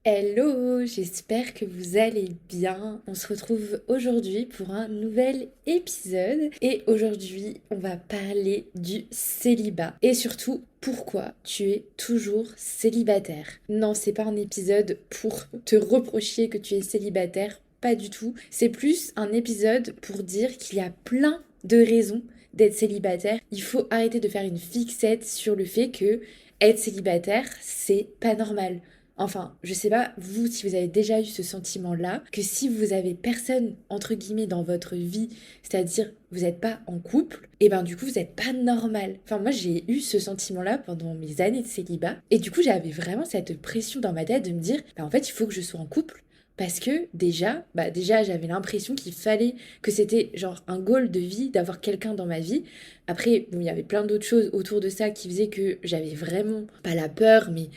Hello, j'espère que vous allez bien. On se retrouve aujourd'hui pour un nouvel épisode et aujourd'hui on va parler du célibat et surtout pourquoi tu es toujours célibataire. Non, c'est pas un épisode pour te reprocher que tu es célibataire, pas du tout. C'est plus un épisode pour dire qu'il y a plein de raisons d'être célibataire. Il faut arrêter de faire une fixette sur le fait que être célibataire, c'est pas normal. Enfin, je sais pas, vous, si vous avez déjà eu ce sentiment-là, que si vous avez personne, entre guillemets, dans votre vie, c'est-à-dire vous n'êtes pas en couple, et ben du coup, vous n'êtes pas normal. Enfin, moi, j'ai eu ce sentiment-là pendant mes années de célibat, et du coup, j'avais vraiment cette pression dans ma tête de me dire, bah en fait, il faut que je sois en couple, parce que déjà j'avais l'impression qu'il fallait que c'était genre un goal de vie d'avoir quelqu'un dans ma vie. Après, bon, il y avait plein d'autres choses autour de ça qui faisaient que j'avais vraiment pas la peur, mais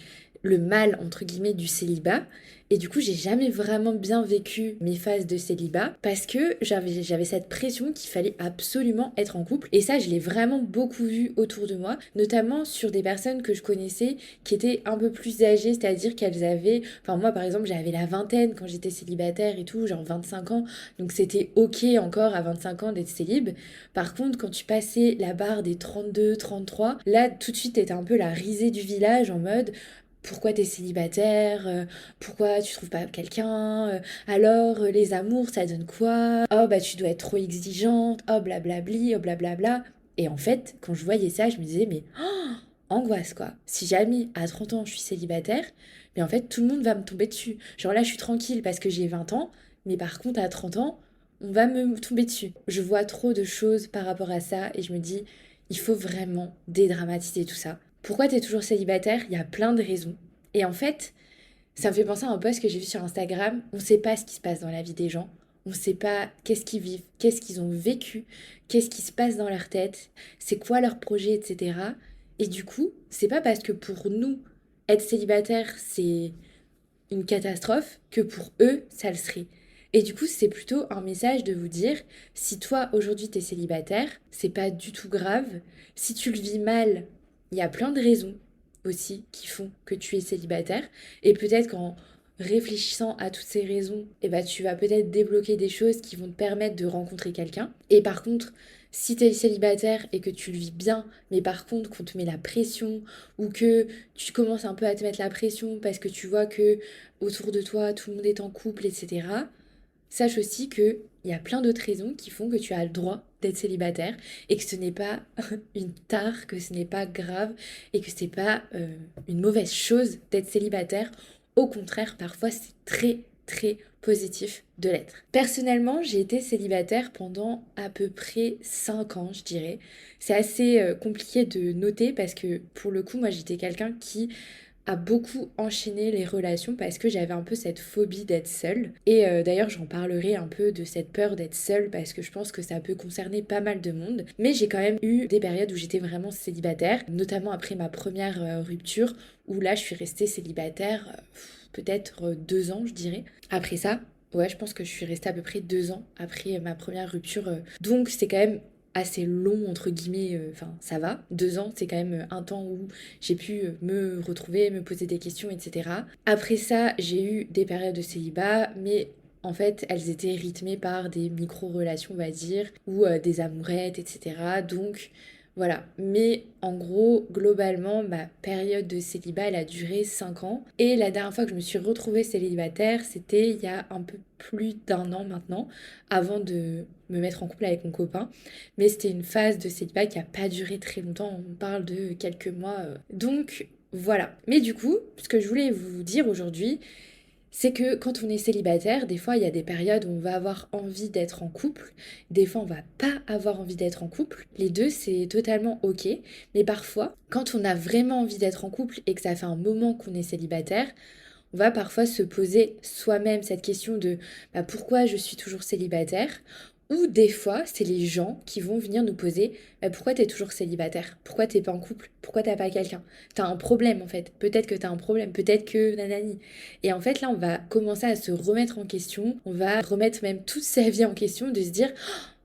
le mal entre guillemets du célibat. Et du coup, j'ai jamais vraiment bien vécu mes phases de célibat parce que j'avais cette pression qu'il fallait absolument être en couple. Et ça, je l'ai vraiment beaucoup vu autour de moi, notamment sur des personnes que je connaissais qui étaient un peu plus âgées, c'est-à-dire qu'elles avaient, enfin moi par exemple, j'avais la vingtaine quand j'étais célibataire et tout, genre 25 ans. Donc c'était OK encore à 25 ans d'être célib. Par contre, quand tu passais la barre des 32, 33, là tout de suite, t'étais un peu la risée du village en mode pourquoi t'es célibataire, pourquoi tu trouves pas quelqu'un, alors les amours ça donne quoi, oh bah tu dois être trop exigeante, oh blablabli, oh blablabla. Et en fait, quand je voyais ça, je me disais, mais angoisse quoi. Si jamais à 30 ans je suis célibataire, mais en fait tout le monde va me tomber dessus. Genre là je suis tranquille parce que j'ai 20 ans, mais par contre à 30 ans, on va me tomber dessus. Je vois trop de choses par rapport à ça et je me dis, il faut vraiment dédramatiser tout ça. Pourquoi t'es toujours célibataire? Il y a plein de raisons. Et en fait, ça me fait penser à un post que j'ai vu sur Instagram. On sait pas ce qui se passe dans la vie des gens. On sait pas qu'est-ce qu'ils vivent, qu'est-ce qu'ils ont vécu, qu'est-ce qui se passe dans leur tête, c'est quoi leur projet, etc. Et du coup, c'est pas parce que pour nous, être célibataire, c'est une catastrophe que pour eux, ça le serait. Et du coup, c'est plutôt un message de vous dire, si toi, aujourd'hui, t'es célibataire, c'est pas du tout grave. Si tu le vis mal, il y a plein de raisons aussi qui font que tu es célibataire. Et peut-être qu'en réfléchissant à toutes ces raisons, eh ben, tu vas peut-être débloquer des choses qui vont te permettre de rencontrer quelqu'un. Et par contre, si tu es célibataire et que tu le vis bien, mais par contre qu'on te met la pression ou que tu commences un peu à te mettre la pression parce que tu vois que autour de toi tout le monde est en couple, etc. Sache aussi qu'il y a plein d'autres raisons qui font que tu as le droit d'être célibataire et que ce n'est pas une tare, que ce n'est pas grave et que c'est pas une mauvaise chose d'être célibataire. Au contraire, parfois c'est très très positif de l'être. Personnellement, j'ai été célibataire pendant à peu près 5 ans, je dirais. C'est assez compliqué de noter parce que pour le coup, moi j'étais quelqu'un qui a beaucoup enchaîné les relations parce que j'avais un peu cette phobie d'être seule. Et d'ailleurs, j'en parlerai un peu de cette peur d'être seule parce que je pense que ça peut concerner pas mal de monde. Mais j'ai quand même eu des périodes où j'étais vraiment célibataire, notamment après ma première rupture, où là, je suis restée célibataire peut-être 2 ans, je dirais. Après ça, ouais, je pense que je suis restée à peu près 2 ans après ma première rupture. Donc, c'est quand même assez long entre guillemets, enfin ça va, 2 ans c'est quand même un temps où j'ai pu me retrouver, me poser des questions, etc. Après ça j'ai eu des périodes de célibat, mais en fait elles étaient rythmées par des micro-relations on va dire, ou des amourettes, etc. Donc voilà, mais en gros, globalement, ma période de célibat, elle a duré 5 ans. Et la dernière fois que je me suis retrouvée célibataire, c'était il y a un peu plus d'1 an maintenant, avant de me mettre en couple avec mon copain. Mais c'était une phase de célibat qui a pas duré très longtemps, on parle de quelques mois. Donc voilà. Mais du coup, ce que je voulais vous dire aujourd'hui, c'est que quand on est célibataire, des fois il y a des périodes où on va avoir envie d'être en couple, des fois on va pas avoir envie d'être en couple. Les deux c'est totalement ok, mais parfois quand on a vraiment envie d'être en couple et que ça fait un moment qu'on est célibataire, on va parfois se poser soi-même cette question de bah, pourquoi je suis toujours célibataire. Ou des fois, c'est les gens qui vont venir nous poser bah, pourquoi t'es toujours célibataire? Pourquoi t'es pas en couple? Pourquoi t'as pas quelqu'un? T'as un problème en fait. Peut-être que t'as un problème, peut-être que nanani. Et en fait, là, on va commencer à se remettre en question. On va remettre même toute sa vie en question, de se dire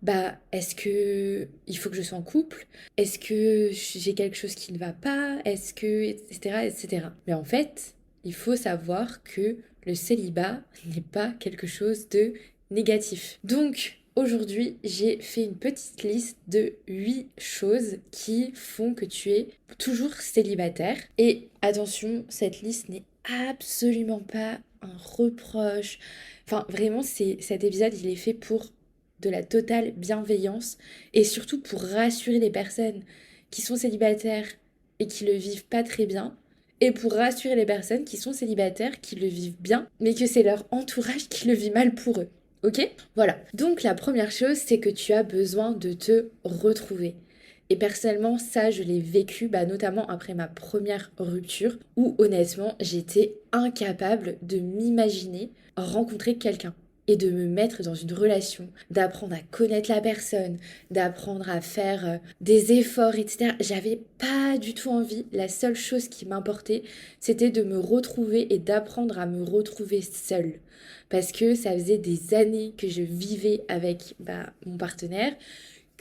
bah est-ce que il faut que je sois en couple? Est-ce que j'ai quelque chose qui ne va pas? Est-ce que etc. etc. Mais en fait, il faut savoir que le célibat n'est pas quelque chose de négatif. Donc, aujourd'hui, j'ai fait une petite liste de 8 choses qui font que tu es toujours célibataire. Et attention, cette liste n'est absolument pas un reproche. Enfin, vraiment, cet épisode, il est fait pour de la totale bienveillance et surtout pour rassurer les personnes qui sont célibataires et qui le vivent pas très bien, et pour rassurer les personnes qui sont célibataires, qui le vivent bien, mais que c'est leur entourage qui le vit mal pour eux. Ok? Voilà. Donc la première chose, c'est que tu as besoin de te retrouver. Et personnellement, ça, je l'ai vécu, notamment après ma première rupture, où honnêtement, j'étais incapable de m'imaginer rencontrer quelqu'un et de me mettre dans une relation, d'apprendre à connaître la personne, d'apprendre à faire des efforts, etc. J'avais pas du tout envie. La seule chose qui m'importait, c'était de me retrouver et d'apprendre à me retrouver seule. Parce que ça faisait des années que je vivais avec mon partenaire,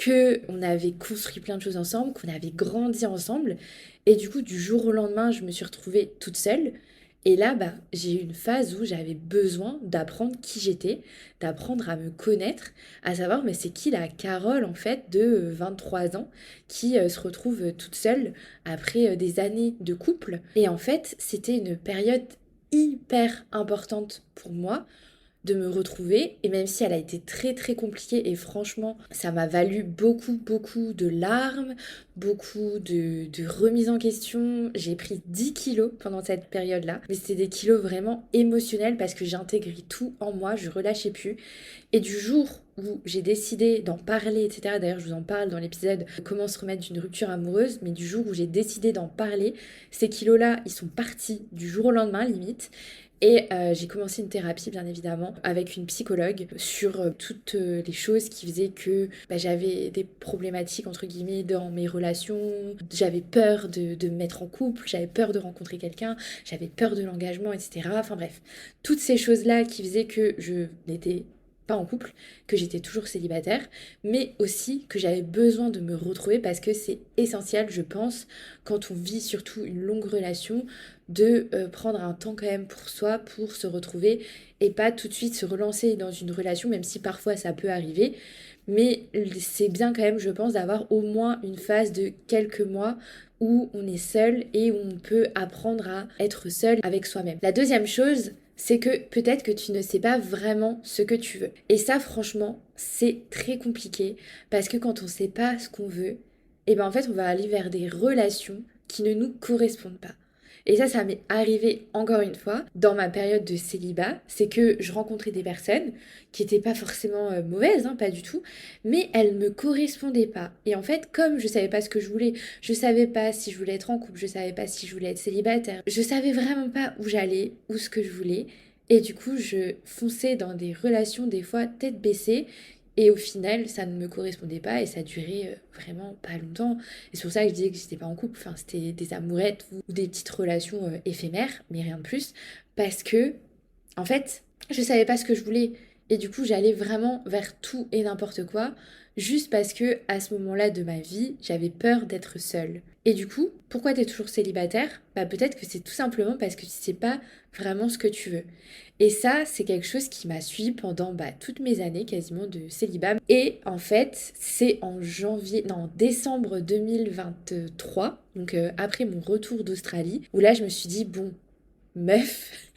qu'on avait construit plein de choses ensemble, qu'on avait grandi ensemble. Et du coup, du jour au lendemain, je me suis retrouvée toute seule. Et là, j'ai eu une phase où j'avais besoin d'apprendre qui j'étais, d'apprendre à me connaître, à savoir, mais c'est qui la Carole, en fait, de 23 ans, qui se retrouve toute seule après des années de couple. Et en fait, c'était une période hyper importante pour moi de me retrouver, et même si elle a été très très compliquée, et franchement ça m'a valu beaucoup beaucoup de larmes, beaucoup de remises en question. J'ai pris 10 kilos pendant cette période là, mais c'était des kilos vraiment émotionnels parce que j'intégrais tout en moi, je relâchais plus. Et du jour où j'ai décidé d'en parler, etc., d'ailleurs je vous en parle dans l'épisode comment se remettre d'une rupture amoureuse, mais du jour où j'ai décidé d'en parler, ces kilos là ils sont partis du jour au lendemain limite. Et j'ai commencé une thérapie, bien évidemment, avec une psychologue sur toutes les choses qui faisaient que j'avais des problématiques, entre guillemets, dans mes relations. J'avais peur de me mettre en couple, j'avais peur de rencontrer quelqu'un, j'avais peur de l'engagement, etc. Enfin bref, toutes ces choses-là qui faisaient que je n'étais pas en couple, que j'étais toujours célibataire, mais aussi que j'avais besoin de me retrouver parce que c'est essentiel, je pense, quand on vit surtout une longue relation, de prendre un temps quand même pour soi, pour se retrouver et pas tout de suite se relancer dans une relation, même si parfois ça peut arriver. Mais c'est bien quand même, je pense, d'avoir au moins une phase de quelques mois où on est seul et où on peut apprendre à être seul avec soi-même. La deuxième chose, c'est que peut-être que tu ne sais pas vraiment ce que tu veux. Et ça, franchement, c'est très compliqué parce que quand on ne sait pas ce qu'on veut, et en fait, on va aller vers des relations qui ne nous correspondent pas. Et ça m'est arrivé encore une fois dans ma période de célibat, c'est que je rencontrais des personnes qui n'étaient pas forcément mauvaises, pas du tout, mais elles me correspondaient pas. Et en fait, comme je savais pas ce que je savais pas si je voulais être en couple, je savais pas si je voulais être célibataire, je savais vraiment pas où j'allais, où ce que je voulais. Et du coup, je fonçais dans des relations des fois tête baissée. Et au final, ça ne me correspondait pas et ça durait vraiment pas longtemps. Et c'est pour ça que je disais que j'étais pas en couple. Enfin, c'était des amourettes ou des petites relations éphémères, mais rien de plus. Parce que, en fait, je savais pas ce que je voulais. Et du coup, j'allais vraiment vers tout et n'importe quoi, juste parce que à ce moment-là de ma vie, j'avais peur d'être seule. Et du coup, pourquoi t'es toujours célibataire? Peut-être que c'est tout simplement parce que tu sais pas vraiment ce que tu veux. Et ça, c'est quelque chose qui m'a suivi pendant toutes mes années quasiment de célibat. Et en fait, c'est en décembre 2023, donc après mon retour d'Australie, où là je me suis dit, bon, meuf,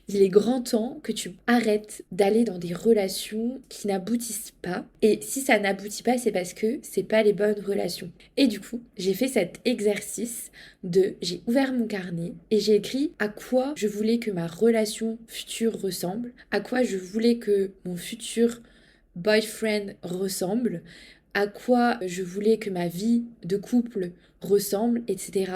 il est grand temps que tu arrêtes d'aller dans des relations qui n'aboutissent pas. Et si ça n'aboutit pas, c'est parce que c'est pas les bonnes relations. Et du coup, j'ai fait cet exercice j'ai ouvert mon carnet et j'ai écrit à quoi je voulais que ma relation future ressemble, à quoi je voulais que mon futur boyfriend ressemble, à quoi je voulais que ma vie de couple ressemble, etc.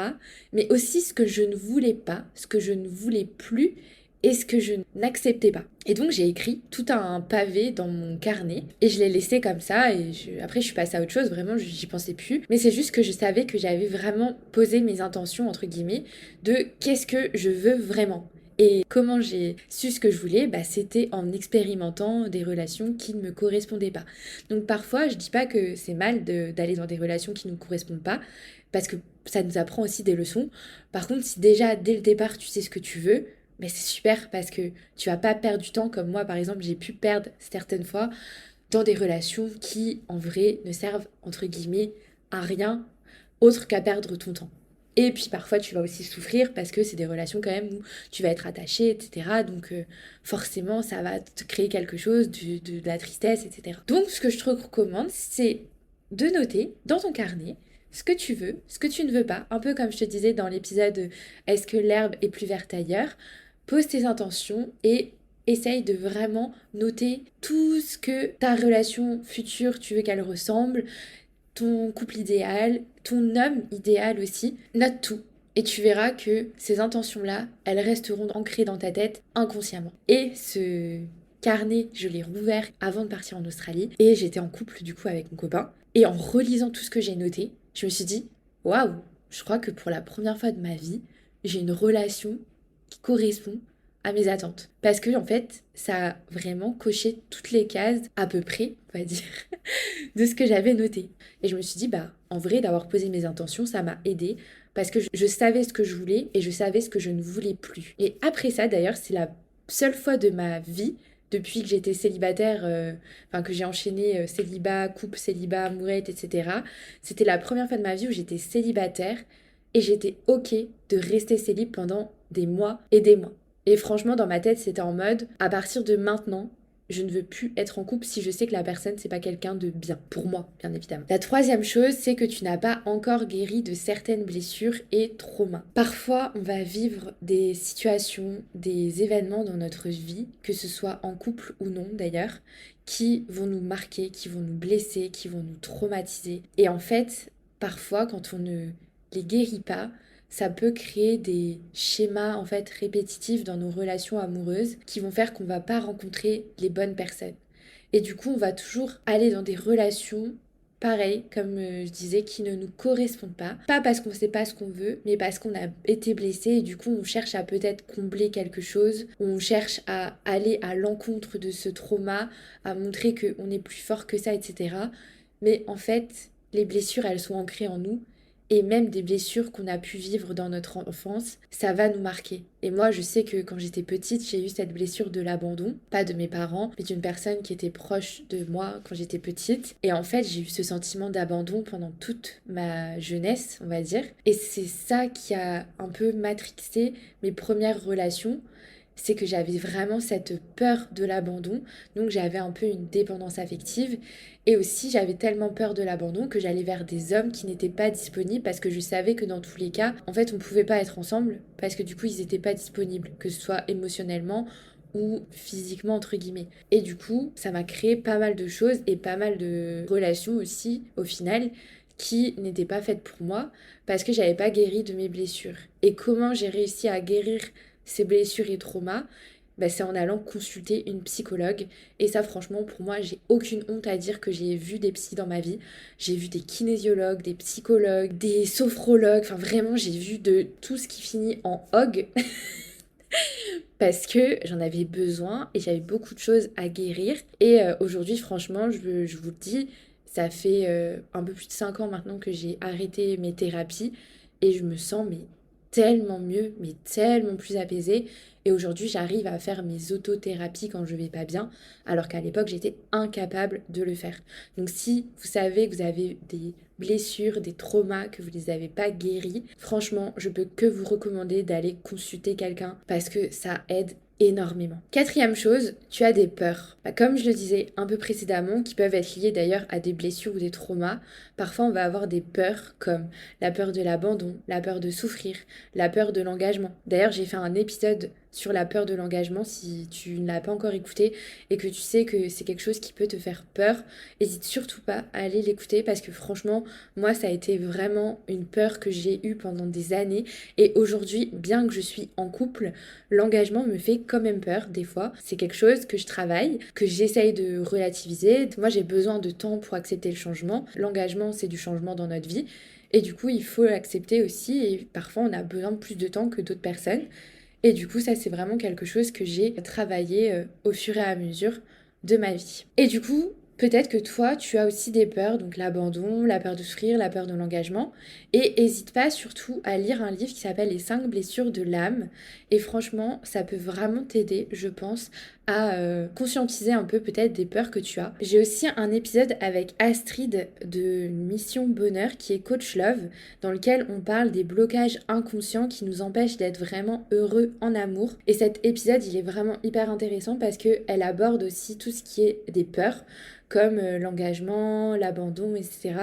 Mais aussi ce que je ne voulais pas, ce que je ne voulais plus et ce que je n'acceptais pas. Et donc j'ai écrit tout un pavé dans mon carnet et je l'ai laissé comme ça et après je suis passée à autre chose, vraiment j'y pensais plus. Mais c'est juste que je savais que j'avais vraiment posé mes intentions entre guillemets de qu'est-ce que je veux vraiment. Et comment j'ai su ce que je voulais, c'était en expérimentant des relations qui ne me correspondaient pas. Donc parfois, je dis pas que c'est mal d'aller dans des relations qui ne nous correspondent pas, parce que ça nous apprend aussi des leçons. Par contre, si déjà dès le départ tu sais ce que tu veux, mais c'est super parce que tu vas pas perdre du temps comme moi par exemple j'ai pu perdre certaines fois dans des relations qui en vrai ne servent entre guillemets à rien autre qu'à perdre ton temps. Et puis parfois tu vas aussi souffrir parce que c'est des relations quand même où tu vas être attaché, etc. Donc forcément ça va te créer quelque chose, de la tristesse, etc. Donc ce que je te recommande c'est de noter dans ton carnet ce que tu veux, ce que tu ne veux pas, un peu comme je te disais dans l'épisode Est-ce que l'herbe est plus verte ailleurs? Pose tes intentions et essaye de vraiment noter tout ce que ta relation future tu veux qu'elle ressemble, ton couple idéal, ton homme idéal aussi. Note tout. Et tu verras que ces intentions-là, elles resteront ancrées dans ta tête inconsciemment. Et ce carnet, je l'ai rouvert avant de partir en Australie. Et j'étais en couple du coup avec mon copain. Et en relisant tout ce que j'ai noté, je me suis dit, waouh, je crois que pour la première fois de ma vie, j'ai une relation qui correspond à mes attentes. Parce que en fait, ça a vraiment coché toutes les cases, à peu près, on va dire, de ce que j'avais noté. Et je me suis dit, bah, en vrai, d'avoir posé mes intentions, ça m'a aidé parce que je savais ce que je voulais et je savais ce que je ne voulais plus. Et après ça, d'ailleurs, c'est la seule fois de ma vie, depuis que j'étais célibataire, enfin que j'ai enchaîné célibat, couple, célibat, amourette, etc. C'était la première fois de ma vie où j'étais célibataire et j'étais OK de rester célib pendant des mois et des mois. Et franchement, dans ma tête, c'était en mode, à partir de maintenant, je ne veux plus être en couple si je sais que la personne, c'est pas quelqu'un de bien. Pour moi, bien évidemment. La troisième chose, c'est que tu n'as pas encore guéri de certaines blessures et traumas. Parfois, on va vivre des situations, des événements dans notre vie, que ce soit en couple ou non d'ailleurs, qui vont nous marquer, qui vont nous blesser, qui vont nous traumatiser. Et en fait, parfois, quand on ne les guérit pas, ça peut créer des schémas en fait répétitifs dans nos relations amoureuses qui vont faire qu'on va pas rencontrer les bonnes personnes. Et du coup, on va toujours aller dans des relations pareilles, comme je disais, qui ne nous correspondent pas. Pas parce qu'on ne sait pas ce qu'on veut, mais parce qu'on a été blessé et du coup, on cherche à peut-être combler quelque chose, on cherche à aller à l'encontre de ce trauma, à montrer qu'on est plus fort que ça, etc. Mais en fait, les blessures, elles sont ancrées en nous et même des blessures qu'on a pu vivre dans notre enfance, ça va nous marquer. Et moi, je sais que quand j'étais petite, j'ai eu cette blessure de l'abandon, pas de mes parents, mais d'une personne qui était proche de moi quand j'étais petite. Et en fait, j'ai eu ce sentiment d'abandon pendant toute ma jeunesse, on va dire. Et c'est ça qui a un peu matrixé mes premières relations. C'est que j'avais vraiment cette peur de l'abandon, donc j'avais un peu une dépendance affective et aussi j'avais tellement peur de l'abandon que j'allais vers des hommes qui n'étaient pas disponibles parce que je savais que dans tous les cas, en fait on pouvait pas être ensemble parce que du coup ils n'étaient pas disponibles, que ce soit émotionnellement ou physiquement entre guillemets. Et du coup ça m'a créé pas mal de choses et pas mal de relations aussi au final qui n'étaient pas faites pour moi parce que j'avais pas guéri de mes blessures. Et comment j'ai réussi à guérir ces blessures et traumas, bah, c'est en allant consulter une psychologue. Et ça, franchement, pour moi, j'ai aucune honte à dire que j'ai vu des psys dans ma vie. J'ai vu des kinésiologues, des psychologues, des sophrologues. Enfin, vraiment, j'ai vu de tout ce qui finit en og. Parce que j'en avais besoin et j'avais beaucoup de choses à guérir. Et aujourd'hui, franchement, je vous le dis, ça fait un peu plus de 5 ans maintenant que j'ai arrêté mes thérapies et je me sens mais tellement mieux, mais tellement plus apaisée. Et aujourd'hui, j'arrive à faire mes autothérapies quand je vais pas bien, alors qu'à l'époque, j'étais incapable de le faire. Donc si vous savez que vous avez des blessures, des traumas, que vous ne les avez pas guéris, franchement, je peux que vous recommander d'aller consulter quelqu'un parce que ça aide énormément. Quatrième chose, tu as des peurs. Bah, comme je le disais un peu précédemment, qui peuvent être liées d'ailleurs à des blessures ou des traumas, parfois on va avoir des peurs comme la peur de l'abandon, la peur de souffrir, la peur de l'engagement. D'ailleurs, j'ai fait un épisode sur la peur de l'engagement si tu ne l'as pas encore écouté et que tu sais que c'est quelque chose qui peut te faire peur, n'hésite surtout pas à aller l'écouter parce que franchement, moi ça a été vraiment une peur que j'ai eue pendant des années et aujourd'hui, bien que je suis en couple, l'engagement me fait quand même peur des fois. C'est quelque chose que je travaille, que j'essaye de relativiser. Moi j'ai besoin de temps pour accepter le changement. L'engagement c'est du changement dans notre vie et du coup il faut l'accepter aussi et parfois on a besoin de plus de temps que d'autres personnes. Et du coup, ça, c'est vraiment quelque chose que j'ai travaillé au fur et à mesure de ma vie. Et du coup, peut-être que toi, tu as aussi des peurs, donc l'abandon, la peur de souffrir, la peur de l'engagement. Et n'hésite pas surtout à lire un livre qui s'appelle Les 5 blessures de l'âme. Et franchement, ça peut vraiment t'aider, je pense, à conscientiser un peu peut-être des peurs que tu as. J'ai aussi un épisode avec Astrid de Mission Bonheur qui est Coach Love, dans lequel on parle des blocages inconscients qui nous empêchent d'être vraiment heureux en amour. Et cet épisode, il est vraiment hyper intéressant parce qu'elle aborde aussi tout ce qui est des peurs, comme l'engagement, l'abandon, etc.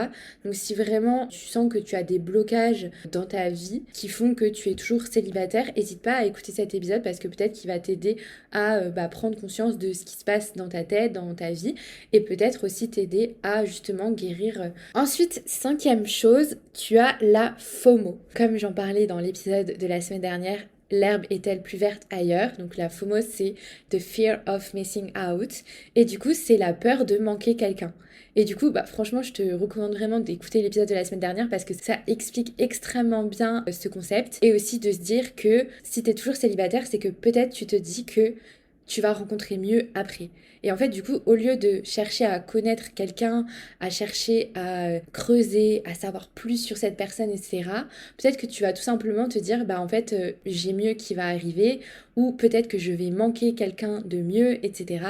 Donc si vraiment tu sens que tu as des blocages dans ta vie qui font que tu es toujours célibataire, n'hésite pas à écouter cet épisode parce que peut-être qu'il va t'aider à prendre conscience de ce qui se passe dans ta tête, dans ta vie, et peut-être aussi t'aider à justement guérir. Ensuite, cinquième chose, tu as la FOMO. Comme j'en parlais dans l'épisode de la semaine dernière, l'herbe est-elle plus verte ailleurs? Donc la FOMO, c'est The Fear of Missing Out. Et du coup, c'est la peur de manquer quelqu'un. Et du coup, franchement, je te recommande vraiment d'écouter l'épisode de la semaine dernière parce que ça explique extrêmement bien ce concept. Et aussi de se dire que si tu es toujours célibataire, c'est que peut-être tu te dis que tu vas rencontrer mieux après. Et en fait, du coup, au lieu de chercher à connaître quelqu'un, à chercher à creuser, à savoir plus sur cette personne, etc., peut-être que tu vas tout simplement te dire, en fait, j'ai mieux qui va arriver, ou peut-être que je vais manquer quelqu'un de mieux, etc.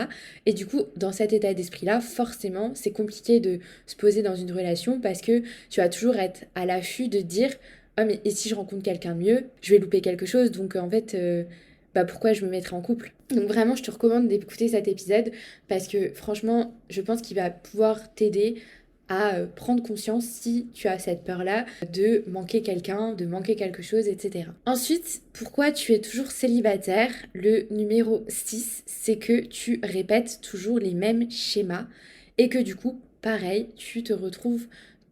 Et du coup, dans cet état d'esprit-là, forcément, c'est compliqué de se poser dans une relation parce que tu vas toujours être à l'affût de dire, ah mais et si je rencontre quelqu'un de mieux, je vais louper quelque chose, donc en fait... pourquoi je me mettrais en couple? Donc vraiment, je te recommande d'écouter cet épisode parce que franchement, je pense qu'il va pouvoir t'aider à prendre conscience si tu as cette peur-là de manquer quelqu'un, de manquer quelque chose, etc. Ensuite, pourquoi tu es toujours célibataire? Le numéro 6, c'est que tu répètes toujours les mêmes schémas et que du coup, pareil, tu te retrouves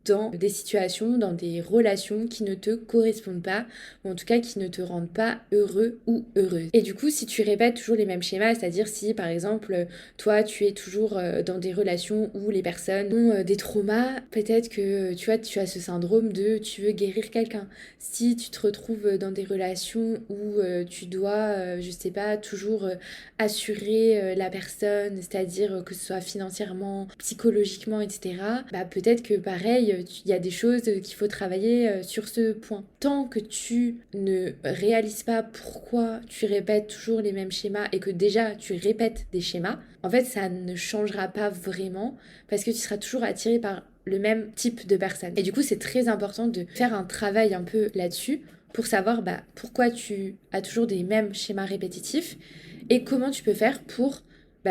dans des situations, dans des relations qui ne te correspondent pas, ou en tout cas qui ne te rendent pas heureux ou heureuse. Et du coup, si tu répètes toujours les mêmes schémas, c'est-à-dire si par exemple, toi tu es toujours dans des relations où les personnes ont des traumas, peut-être que tu as ce syndrome de tu veux guérir quelqu'un. Si tu te retrouves dans des relations où tu dois, je sais pas, toujours assurer la personne, c'est-à-dire que ce soit financièrement, psychologiquement, etc., peut-être que pareil, il y a des choses qu'il faut travailler sur ce point. Tant que tu ne réalises pas pourquoi tu répètes toujours les mêmes schémas et que déjà tu répètes des schémas, en fait ça ne changera pas vraiment parce que tu seras toujours attiré par le même type de personne. Et du coup c'est très important de faire un travail un peu là-dessus pour savoir pourquoi tu as toujours des mêmes schémas répétitifs et comment tu peux faire pour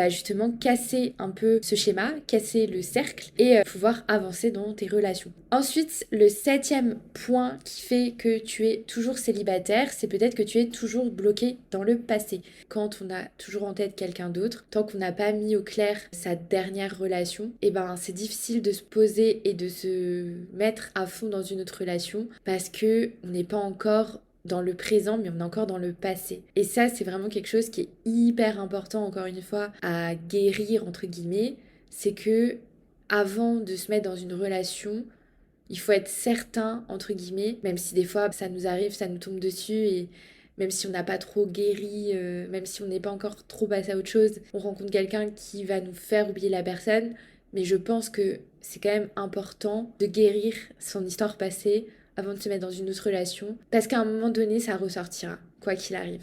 justement casser un peu ce schéma, casser le cercle et pouvoir avancer dans tes relations. Ensuite, le septième point qui fait que tu es toujours célibataire, c'est peut-être que tu es toujours bloqué dans le passé. Quand on a toujours en tête quelqu'un d'autre, tant qu'on n'a pas mis au clair sa dernière relation, c'est difficile de se poser et de se mettre à fond dans une autre relation parce que on n'est pas encore dans le présent, mais on est encore dans le passé. Et ça, c'est vraiment quelque chose qui est hyper important, encore une fois, à guérir, entre guillemets. C'est que avant de se mettre dans une relation, il faut être certain, entre guillemets, même si des fois ça nous arrive, ça nous tombe dessus, et même si on n'a pas trop guéri, même si on n'est pas encore trop passé à autre chose, on rencontre quelqu'un qui va nous faire oublier la personne. Mais je pense que c'est quand même important de guérir son histoire passée avant de se mettre dans une autre relation. Parce qu'à un moment donné, ça ressortira, quoi qu'il arrive.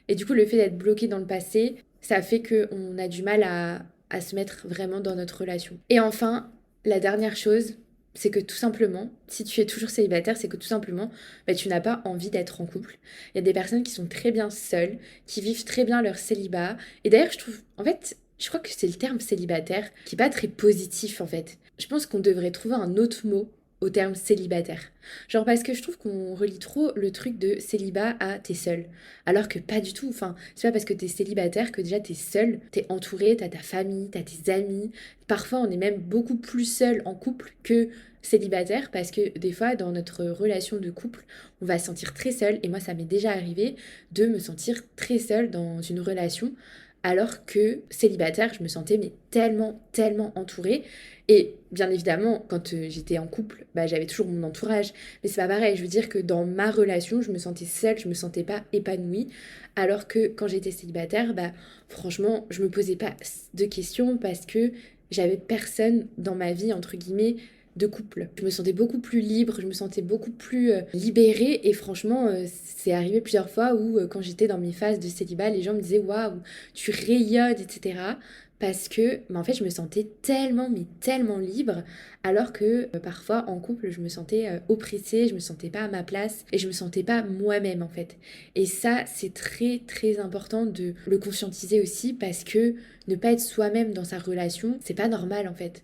Et du coup, le fait d'être bloqué dans le passé, ça fait qu'on a du mal à se mettre vraiment dans notre relation. Et enfin, la dernière chose, c'est que tout simplement, si tu es toujours célibataire, c'est que tout simplement, tu n'as pas envie d'être en couple. Il y a des personnes qui sont très bien seules, qui vivent très bien leur célibat. Et d'ailleurs, je trouve, en fait, je crois que c'est le terme célibataire qui n'est pas très positif, en fait. Je pense qu'on devrait trouver un autre mot au terme célibataire. Genre parce que je trouve qu'on relie trop le truc de célibat à t'es seul. Alors que pas du tout. Enfin, c'est pas parce que t'es célibataire que déjà t'es seul, t'es entouré, t'as ta famille, t'as tes amis. Parfois on est même beaucoup plus seul en couple que célibataire parce que des fois dans notre relation de couple on va se sentir très seul et moi ça m'est déjà arrivé de me sentir très seule dans une relation alors que célibataire je me sentais mais tellement entourée. Et bien évidemment, quand j'étais en couple, j'avais toujours mon entourage. Mais c'est pas pareil, je veux dire que dans ma relation, je me sentais seule, je me sentais pas épanouie. Alors que quand j'étais célibataire, franchement, je me posais pas de questions parce que j'avais personne dans ma vie, entre guillemets, de couple. Je me sentais beaucoup plus libre, je me sentais beaucoup plus libérée et franchement, c'est arrivé plusieurs fois où quand j'étais dans mes phases de célibat, les gens me disaient waouh, tu rayonnes, etc. Parce que en fait, je me sentais tellement, mais tellement libre, alors que parfois en couple, je me sentais oppressée, je me sentais pas à ma place et je me sentais pas moi-même en fait. Et ça, c'est très, très important de le conscientiser aussi parce que ne pas être soi-même dans sa relation, c'est pas normal en fait.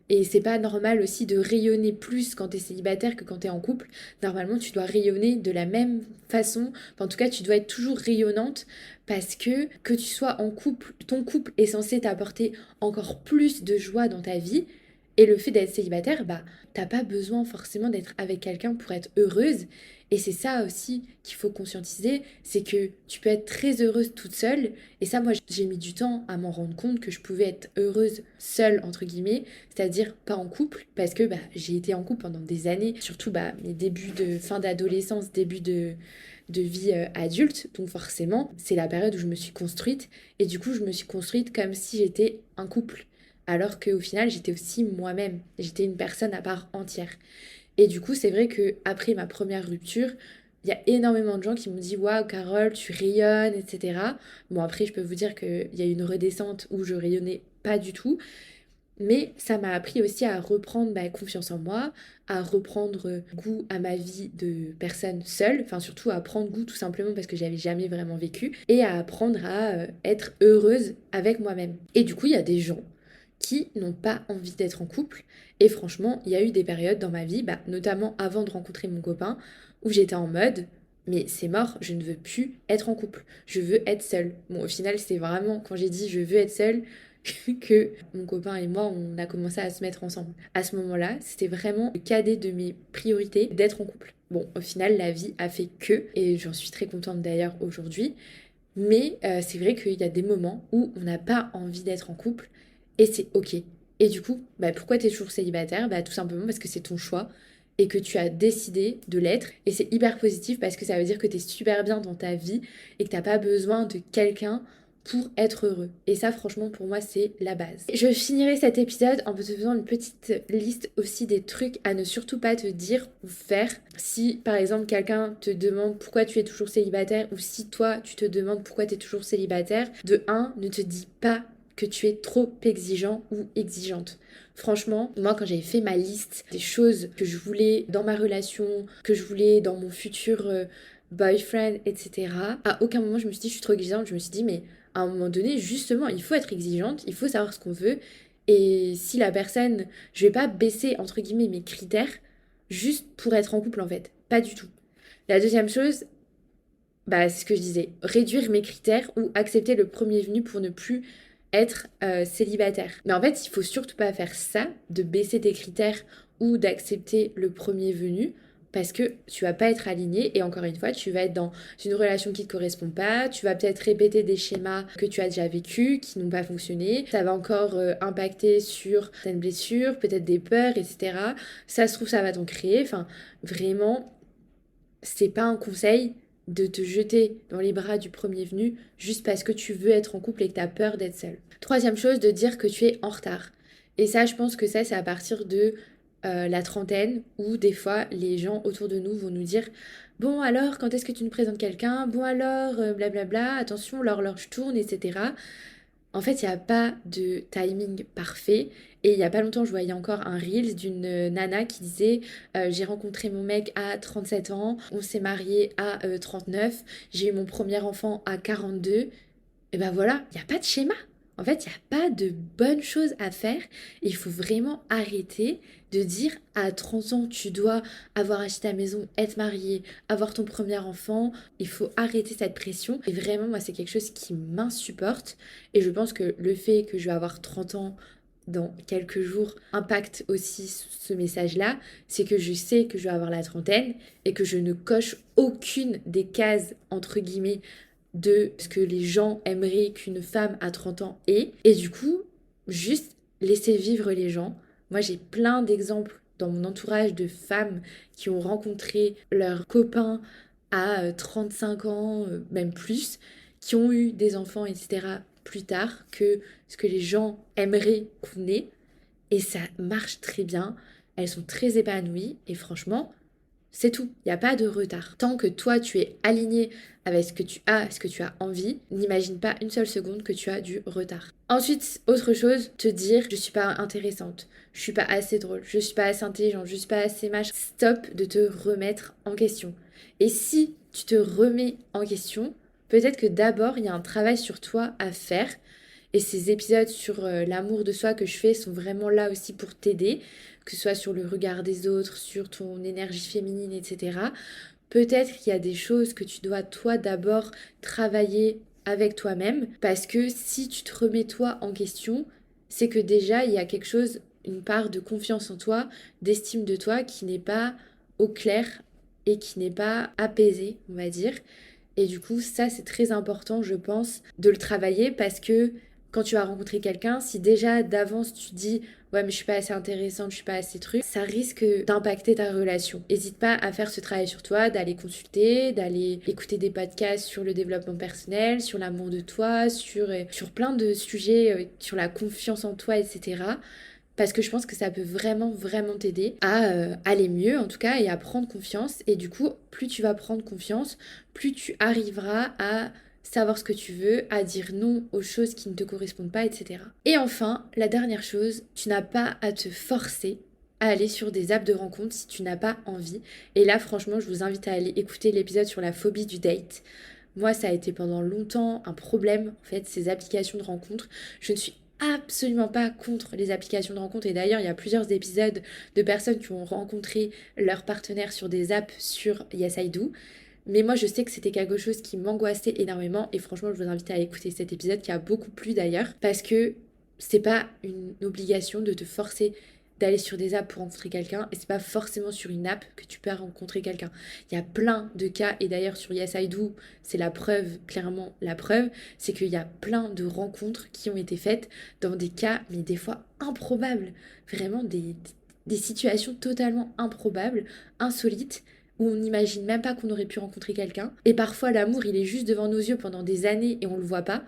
Et c'est pas normal aussi de rayonner plus quand t'es célibataire que quand t'es en couple. Normalement, tu dois rayonner de la même façon. Enfin, en tout cas, tu dois être toujours rayonnante parce que tu sois en couple, ton couple est censé t'apporter encore plus de joie dans ta vie. Et le fait d'être célibataire, bah, t'as pas besoin forcément d'être avec quelqu'un pour être heureuse. Et c'est ça aussi qu'il faut conscientiser, c'est que tu peux être très heureuse toute seule. Et ça, moi, j'ai mis du temps à m'en rendre compte que je pouvais être heureuse seule, entre guillemets, c'est-à-dire pas en couple, parce que bah, j'ai été en couple pendant des années, surtout bah, mes débuts de fin d'adolescence, début de vie adulte, donc forcément, c'est la période où je me suis construite, et du coup, je me suis construite comme si j'étais un couple, alors qu'au final, j'étais aussi moi-même, j'étais une personne à part entière. Et du coup, c'est vrai que après ma première rupture, il y a énormément de gens qui m'ont dit waouh, Carole, tu rayonnes, etc. Bon, après, je peux vous dire qu'il y a eu une redescente où je rayonnais pas du tout. Mais ça m'a appris aussi à reprendre confiance en moi, à reprendre goût à ma vie de personne seule, enfin surtout à prendre goût tout simplement parce que j'avais jamais vraiment vécu, et à apprendre à être heureuse avec moi-même. Et du coup, il y a des gens qui n'ont pas envie d'être en couple. Et franchement, il y a eu des périodes dans ma vie, bah, notamment avant de rencontrer mon copain, où j'étais en mode, mais c'est mort, je ne veux plus être en couple, je veux être seule. Bon, au final, c'est vraiment quand j'ai dit je veux être seule que mon copain et moi, on a commencé à se mettre ensemble. À ce moment-là, c'était vraiment le cadet de mes priorités d'être en couple. Bon, au final, la vie a fait que, et j'en suis très contente d'ailleurs aujourd'hui, mais c'est vrai qu'il y a des moments où on n'a pas envie d'être en couple, et c'est ok. Et du coup, bah, pourquoi tu es toujours célibataire? Bah, tout simplement parce que c'est ton choix et que tu as décidé de l'être. Et c'est hyper positif parce que ça veut dire que tu es super bien dans ta vie et que tu n'as pas besoin de quelqu'un pour être heureux. Et ça, franchement, pour moi, c'est la base. Je finirai cet épisode en te faisant une petite liste aussi des trucs à ne surtout pas te dire ou faire. Si, par exemple, quelqu'un te demande pourquoi tu es toujours célibataire ou si toi, tu te demandes pourquoi tu es toujours célibataire, de un, ne te dis pas que tu es trop exigeant ou exigeante. Franchement, moi quand j'avais fait ma liste des choses que je voulais dans ma relation, que je voulais dans mon futur boyfriend, etc., à aucun moment je me suis dit je suis trop exigeante, je me suis dit mais à un moment donné, justement, il faut être exigeante, il faut savoir ce qu'on veut. Et si la personne, je vais pas baisser entre guillemets mes critères juste pour être en couple en fait, pas du tout. La deuxième chose, bah, c'est ce que je disais, réduire mes critères ou accepter le premier venu pour ne plus être célibataire. Mais en fait, il faut surtout pas faire ça, de baisser tes critères ou d'accepter le premier venu, parce que tu vas pas être aligné et encore une fois, tu vas être dans une relation qui te correspond pas, tu vas peut-être répéter des schémas que tu as déjà vécus, qui n'ont pas fonctionné, ça va encore impacter sur certaines blessures, peut-être des peurs, etc. Ça se trouve, ça va t'en créer, enfin, vraiment c'est pas un conseil de te jeter dans les bras du premier venu juste parce que tu veux être en couple et que tu as peur d'être seule. Troisième chose, de dire que tu es en retard. Et ça, je pense que ça, c'est à partir de la trentaine où des fois, les gens autour de nous vont nous dire bon alors, quand est-ce que tu nous présentes quelqu'un? Bon alors, blablabla, attention, l'horloge tourne, etc. En fait, il n'y a pas de timing parfait. Et il n'y a pas longtemps, je voyais encore un Reels d'une nana qui disait j'ai rencontré mon mec à 37 ans, on s'est marié à 39, j'ai eu mon premier enfant à 42. Et ben voilà, il n'y a pas de schéma. En fait, il n'y a pas de bonnes choses à faire. Il faut vraiment arrêter de dire à 30 ans, tu dois avoir acheté ta maison, être marié, avoir ton premier enfant. Il faut arrêter cette pression. Et vraiment, moi, c'est quelque chose qui m'insupporte. Et je pense que le fait que je vais avoir 30 ans dans quelques jours impacte aussi ce message-là. C'est que je sais que je vais avoir la trentaine et que je ne coche aucune des cases, entre guillemets, de ce que les gens aimeraient qu'une femme à 30 ans ait. Et du coup, juste laisser vivre les gens. Moi, j'ai plein d'exemples dans mon entourage de femmes qui ont rencontré leurs copains à 35 ans, même plus, qui ont eu des enfants, etc. plus tard que ce que les gens aimeraient qu'on ait. Et ça marche très bien. Elles sont très épanouies. Et franchement, c'est tout. Il n'y a pas de retard. Tant que toi, tu es aligné avec ce que tu as envie, n'imagine pas une seule seconde que tu as du retard. Ensuite, autre chose, te dire je suis pas intéressante, je suis pas assez drôle, je suis pas assez intelligente, je suis pas assez machin. Stop de te remettre en question. Et si tu te remets en question, peut-être que d'abord il y a un travail sur toi à faire. Et ces épisodes sur l'amour de soi que je fais sont vraiment là aussi pour t'aider, que ce soit sur le regard des autres, sur ton énergie féminine, etc. Peut-être qu'il y a des choses que tu dois toi d'abord travailler avec toi-même, parce que si tu te remets toi en question, c'est que déjà il y a quelque chose, une part de confiance en toi, d'estime de toi qui n'est pas au clair et qui n'est pas apaisée, on va dire. Et du coup, ça c'est très important, je pense, de le travailler parce que quand tu vas rencontrer quelqu'un, si déjà d'avance tu dis ouais mais je suis pas assez intéressante, je suis pas assez truc, ça risque d'impacter ta relation. N'hésite pas à faire ce travail sur toi, d'aller consulter, d'aller écouter des podcasts sur le développement personnel, sur l'amour de toi, sur plein de sujets, sur la confiance en toi, etc. Parce que je pense que ça peut vraiment, vraiment t'aider à aller mieux en tout cas et à prendre confiance. Et du coup, plus tu vas prendre confiance, plus tu arriveras à savoir ce que tu veux, à dire non aux choses qui ne te correspondent pas, etc. Et enfin, la dernière chose, tu n'as pas à te forcer à aller sur des apps de rencontre si tu n'as pas envie. Et là, franchement, je vous invite à aller écouter l'épisode sur la phobie du date. Moi, ça a été pendant longtemps un problème, en fait, ces applications de rencontre. Je ne suis absolument pas contre les applications de rencontre et d'ailleurs il y a plusieurs épisodes de personnes qui ont rencontré leur partenaire sur des apps sur Yes I Do, mais moi je sais que c'était quelque chose qui m'angoissait énormément et franchement je vous invite à écouter cet épisode qui a beaucoup plu d'ailleurs parce que c'est pas une obligation de te forcer d'aller sur des apps pour rencontrer quelqu'un et c'est pas forcément sur une app que tu peux rencontrer quelqu'un. Il y a plein de cas et d'ailleurs sur Yes I Do, c'est la preuve, clairement la preuve, c'est qu'il y a plein de rencontres qui ont été faites dans des cas mais des fois improbables, vraiment des situations totalement improbables, insolites où on n'imagine même pas qu'on aurait pu rencontrer quelqu'un et parfois l'amour il est juste devant nos yeux pendant des années et on le voit pas.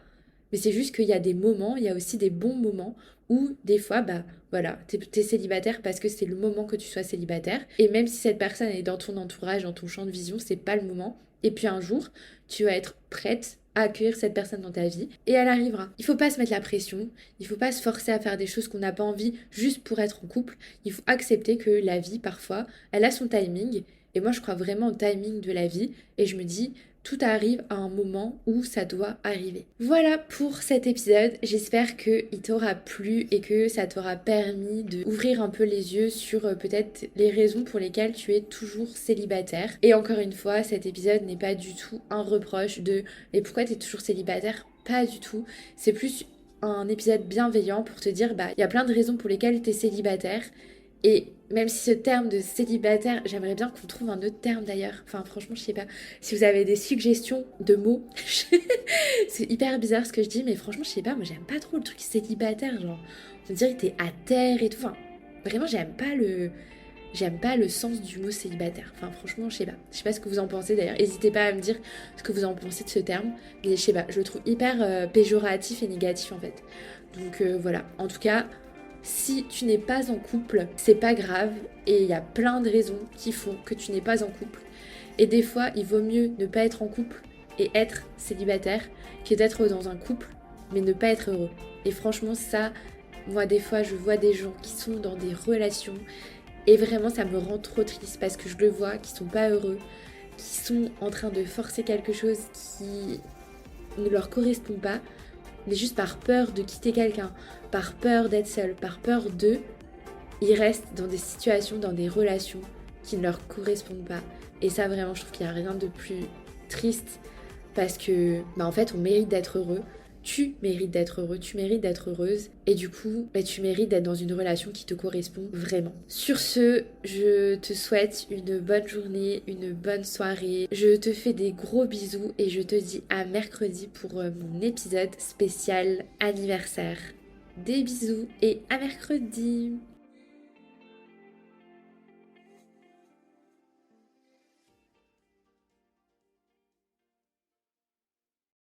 Mais c'est juste qu'il y a des moments, il y a aussi des bons moments où des fois, bah voilà, t'es célibataire parce que c'est le moment que tu sois célibataire. Et même si cette personne est dans ton entourage, dans ton champ de vision, c'est pas le moment. Et puis un jour, tu vas être prête à accueillir cette personne dans ta vie et elle arrivera. Il faut pas se mettre la pression, il faut pas se forcer à faire des choses qu'on n'a pas envie juste pour être en couple. Il faut accepter que la vie, parfois, elle a son timing. Et moi, je crois vraiment au timing de la vie. Et je me dis, tout arrive à un moment où ça doit arriver. Voilà pour cet épisode. J'espère qu'il t'aura plu et que ça t'aura permis d'ouvrir un peu les yeux sur peut-être les raisons pour lesquelles tu es toujours célibataire. Et encore une fois, cet épisode n'est pas du tout un reproche de mais pourquoi tu es toujours célibataire? Pas du tout. C'est plus un épisode bienveillant pour te dire bah il y a plein de raisons pour lesquelles tu es célibataire. Et même si ce terme de célibataire, j'aimerais bien qu'on trouve un autre terme d'ailleurs. Enfin, franchement, je sais pas. Si vous avez des suggestions de mots, c'est hyper bizarre ce que je dis, mais franchement, je sais pas. Moi, j'aime pas trop le truc célibataire. Genre, on dirait que t'es à terre et tout. Enfin, vraiment, j'aime pas le sens du mot célibataire. Enfin, franchement, je sais pas. Je sais pas ce que vous en pensez d'ailleurs. N'hésitez pas à me dire ce que vous en pensez de ce terme. Mais je sais pas, je le trouve hyper péjoratif et négatif en fait. Donc voilà. En tout cas. Si tu n'es pas en couple, c'est pas grave et il y a plein de raisons qui font que tu n'es pas en couple. Et des fois, il vaut mieux ne pas être en couple et être célibataire que d'être dans un couple mais ne pas être heureux. Et franchement, ça, moi des fois, je vois des gens qui sont dans des relations et vraiment ça me rend trop triste parce que je le vois, qui sont pas heureux, qui sont en train de forcer quelque chose qui ne leur correspond pas. Mais juste par peur de quitter quelqu'un, par peur d'être seul, par peur d'eux, ils restent dans des situations, dans des relations qui ne leur correspondent pas. Et ça vraiment, je trouve qu'il n'y a rien de plus triste parce que, bah en fait, on mérite d'être heureux. Tu mérites d'être heureux, tu mérites d'être heureuse et du coup, bah, tu mérites d'être dans une relation qui te correspond vraiment. Sur ce, je te souhaite une bonne journée, une bonne soirée. Je te fais des gros bisous et je te dis à mercredi pour mon épisode spécial anniversaire. Des bisous et à mercredi!